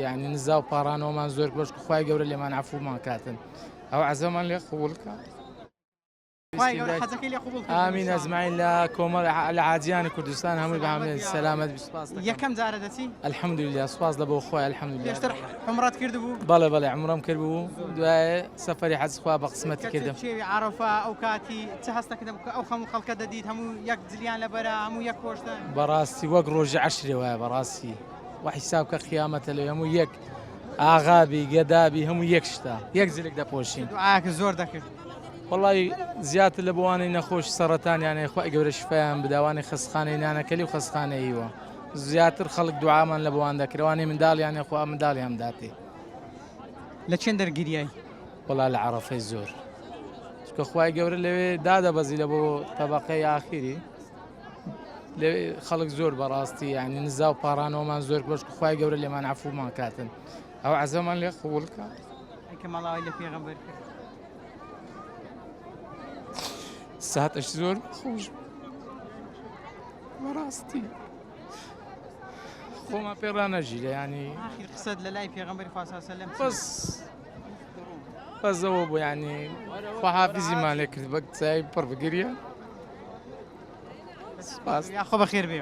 يعني نزا و پارانەوەمان زۆر بەش خوای گەورە لێمان عەفومان کاتن ئەو عەزەمان لێ قبوڵ کات. خوای گەورە حەزەکەی لێ قبوڵ کردن. ئامین ئەزمعین لە کۆمەڵ لە عاجیانی کوردستان هەمووی بە هەمێ سەلامەت بی سوپاس دەکەم. یەکەم جارە دەچی؟ الحەمدولیا سوپاس لە بۆ خوای الحەمدولیا. پێشتر عومرەت کردبوو؟ بەڵێ بەڵێ عومرەم کردبوو دوایە سەفەری حەج خوا بە قسمەتی کردم. شێوی عەرەفە ئەو کاتی چه هەستەکەت ئەو هەموو خەڵکە دەدیت هەموو یەک جلیان لەبەرە هەموو یەک کۆشتن؟ بەڕاستی وەک ڕۆژی عەشرێ وایە بەڕاستی وحیساب کە خیامەتە لێ هەموو یەک ئاغابی گەدابی هەموو یەک شتە یەک جلێک دەپۆشین. دوعاکە زۆر دەکرد. وڵی زیاتر لە بۆوانەی نەخۆش سەرەتانیانەیە خوای گەورە شفایان بداوانی خەسخانەی نانەکەلی و خەسخانەیەوە زیاتر خەڵک دوعامان لە بۆوان دەکرێوانی منداڵیانە خوا منداڵیان داتێ. لە چەند دەرگیریای؟ وڵا لە عەرەفەی زۆر چکە خوای گەورە لەوێ دادەبەزی لە بۆ تەبەقەی ئاخیری لەوێ خەڵک زۆر بەڕاستی یعنی نزا و پارانەوەمان زۆر بەش خوای گەورە لێمان عەفومان کاتن ئەو عەزەمان لێ قبوڵ کات. کە مەڵاوی لە پێغەمبەر کرد. ساتش زۆر خۆش بەڕاستی خۆمان پێڕانەژی لە ینی ئاخیر قسەت لە لای پێغەمبەری خوا صلی الله علیه و سلم بەزەوە بۆ ینی خواحافیزیمان لێ کرد بە کچای پڕ بگریە. یا خۆ بەخێر بێ.